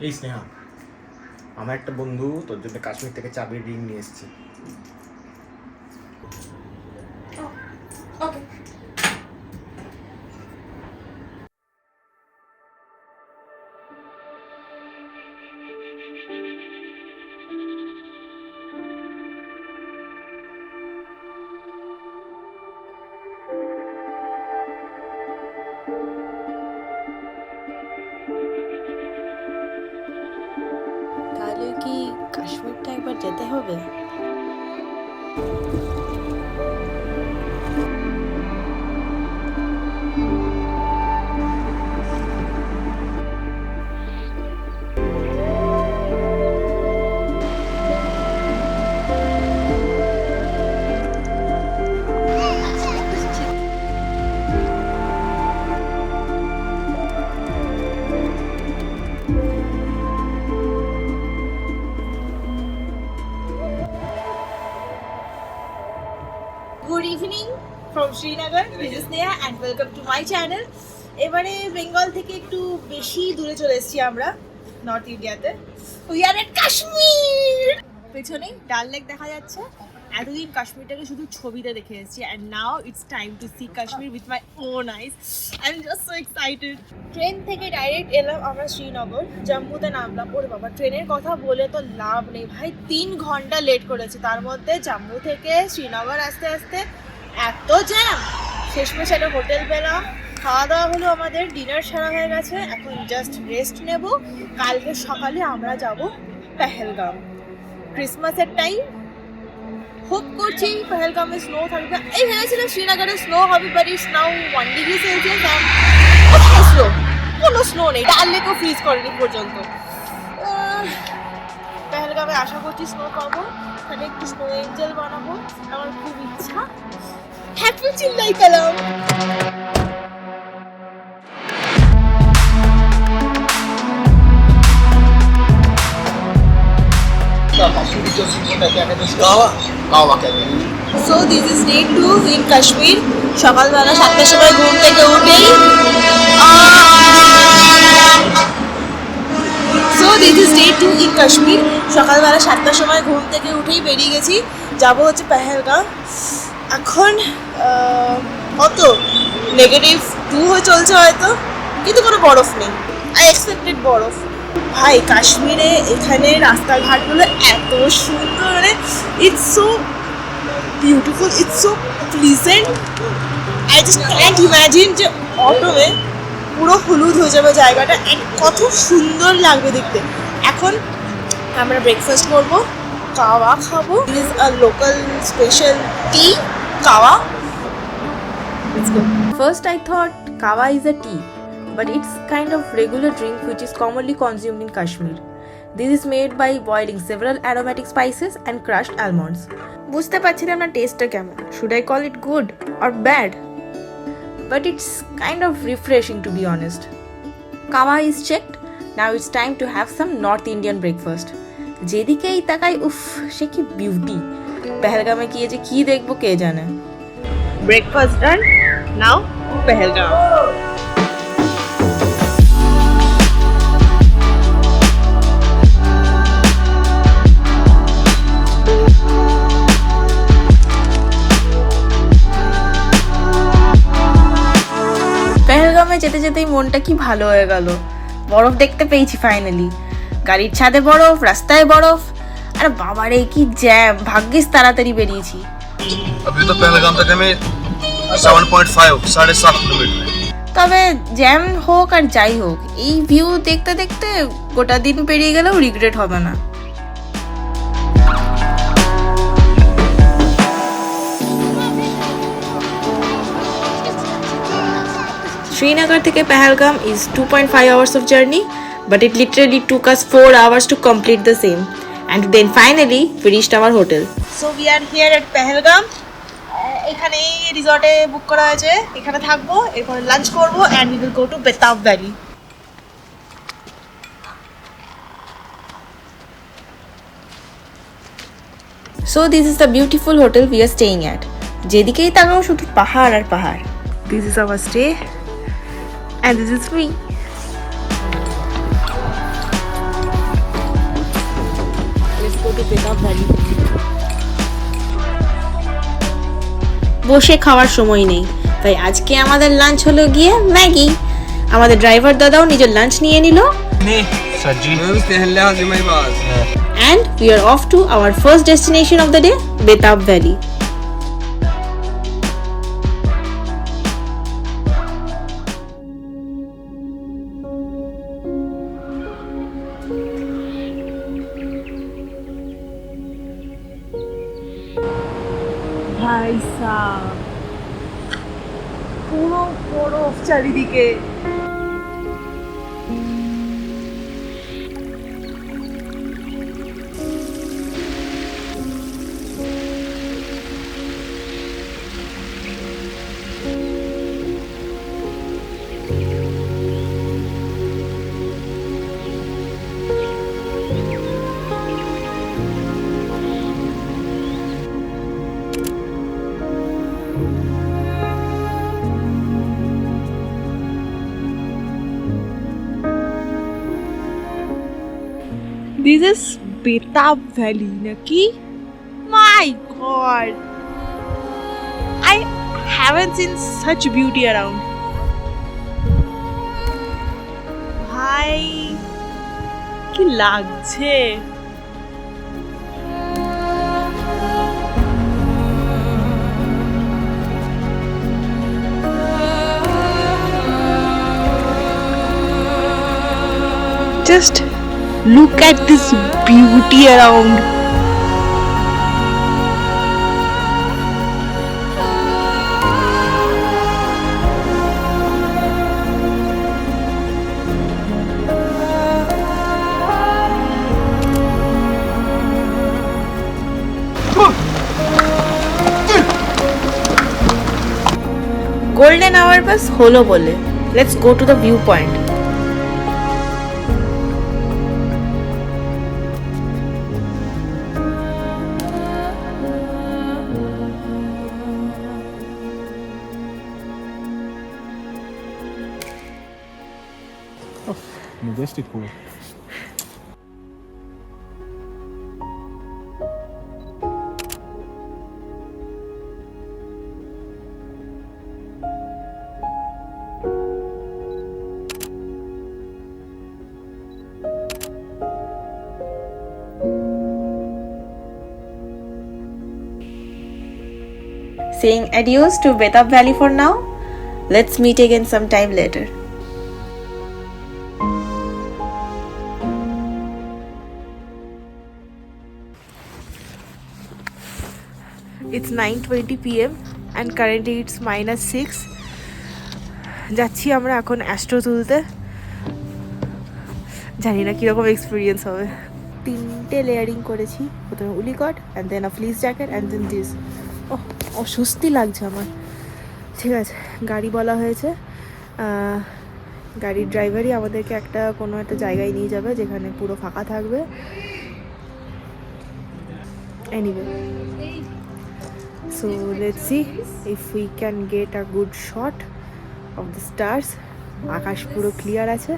এই স্নেহা, আমার একটা বন্ধু তোর জন্য কাশ্মীর থেকে চাবির রিং নিয়ে এসেছে। ওকে। তাহলে কি কাশ্মীরটা একবার যেতে হবে? Good evening from Srinagar. This is Sneha and welcome to my channel. এবারে বেঙ্গল থেকে একটু বেশি দূরে চলে এসেছি আমরা নর্থ ইন্ডিয়াতে। We are at Kashmir. পেছনে ডাল লেক দেখা যাচ্ছে। এতদিন কাশ্মীরটাকে শুধু ছবিতে দেখে এসেছি and now it's time to see Kashmir with my own eyes. I'm just so excited. Train থেকে ডাইরেক্ট এলাম আমরা শ্রীনগর, জম্মুতে নামলাম। ওরে বাবা, ট্রেনের কথা বলে তো লাভ নেই ভাই, 3 ঘন্টা লেট করেছে। তার মধ্যে জম্মু থেকে শ্রীনগর আসতে আসতে এত জ্যাম। শেষমেশ একটা হোটেল পেলাম, খাওয়া দাওয়া হলো, আমাদের ডিনার সারা হয়ে গেছে। এখন জাস্ট রেস্ট নেব। কালকে সকালে আমরা যাব পেহেলগাম। ক্রিসমাসের টাইম, হোপ করছি পেহেলগামে স্নো থাকবে। এই ভেবেছিলাম শ্রীনগরে স্নো হবে, but it's now 1 degree Celsius and কোথায় স্নো? কোনো স্নো নেই, ডাল লেকও ফ্রিজ করেনি পর্যন্ত। পেহেলগামে আশা করছি স্নো পাবো, তাহলে একটু স্নো এঞ্জেল বানাবো, আমার খুব ইচ্ছা। Happy Chillai Kalan. So this is day 2 in Kashmir. সকালবেলা 7টার সময় ঘুম থেকে উঠেই সকালবেলা 7টার সময় ঘুম থেকে উঠেই বেরিয়ে গেছি। যাবো হচ্ছে পেহেলগাম। এখন কত -2 হয়ে চলছে হয়তো, কিন্তু কোনো বরফ নেই। আই এক্সপেক্টেড বরফ। ভাই কাশ্মীরে এখানে রাস্তাঘাটগুলো এত সুন্দর, মানে it's so beautiful, it's so pleasant. I just can't imagine যে অটোমে পুরো হলুদ হয়ে যাবে জায়গাটা, অ্যান্ড কত সুন্দর লাগবে দেখতে। এখন আমরা ব্রেকফাস্ট করব, কাওয়া খাবো। It is a local special T, kahwa. First I thought kawa is a tea, but it's kind of regular drink which is commonly consumed in Kashmir. This is made by boiling several aromatic spices and crushed almonds. বুঝতে পারছিলাম না টেস্টটা কেমন। Should I call it good or bad? But it's kind of refreshing, to be honest. Kawa is checked. Now it's time to have some North Indian breakfast. যেদিকেই তাকাই উফ, সে কি beauty. পেহেলগামে গিয়ে যে কি দেখবো কে জানে। ব্রেকফাস্ট ডান, নাও পেহেলগাম। পেহেলগামে যেতে যেতেই মনটা কি ভালো হয়ে গেল। বরফ দেখতে পেয়েছি ফাইনালি। গাড়ির ছাদে বরফ, রাস্তায় বরফ। আরে বাবারে কি জ্যাম, ভাগ্যিস তাড়াতাড়ি বেরিয়েছি। अभी तो पहलगाम तक हमें 7.5 किलोमीटर। তবে জ্যাম হোক আর যাই হোক, এই ভিউ দেখতে দেখতে গোটা দিন পেরিয়ে গেলেও রিগ্রেট হবে না। Srinagar থেকে Pahalgam is 2.5 hours of journey, but it literally took us 4 hours to complete the same. And then finally we reached our hotel. So we are here at Pahalgam. এখানে রিসর্টে বুক করা হয়েছে, এখানে থাকবো, এরপরে লাঞ্চ করবো and we will go to Betaab valley. So this is the beautiful hotel we are staying at. যেদিকেই তাকাও শুধু পাহাড় আর পাহাড়। This is our stay and this is me. Betaab valley. বসে খাওয়ার সময় নেই, তাই আজকে আমাদের লাঞ্চ হলো গিয়ে ম্যাগি। আমাদের ড্রাইভার দাদাও নিজের লাঞ্চ নিয়ে নিল। And we are off to our first destination of the day, BETAAB Valley. ভাই সাহ, পুরো বরফ চারিদিকে। This is BETAAB Valley, Naki. My God, I haven't seen such beauty around. ভাই কি লাগছে। Just look at this beauty around. Golden hour bus holo bole. Let's go to the viewpoint. Majestic পুরো। Saying adios to BETAAB Valley for now. Let's meet again sometime later. It's 9:20 PM and currently it's -6. যাচ্ছি আমরা এখন astro তুলতে। জানি না কীরকম experience হবে। 3টে লেয়ারিং করেছি, প্রথমে উলিকট and then a fleece jacket and then this. অস্বস্তি লাগছে আমার। ঠিক আছে, গাড়ি বলা হয়েছে, গাড়ির ড্রাইভারই আমাদেরকে কোনো একটা জায়গায় নিয়ে যাবে যেখানে পুরো ফাঁকা থাকবে। Anyway, so let's see if we can get a good shot of the stars. আকাশ পুরো ক্লিয়ার আছে।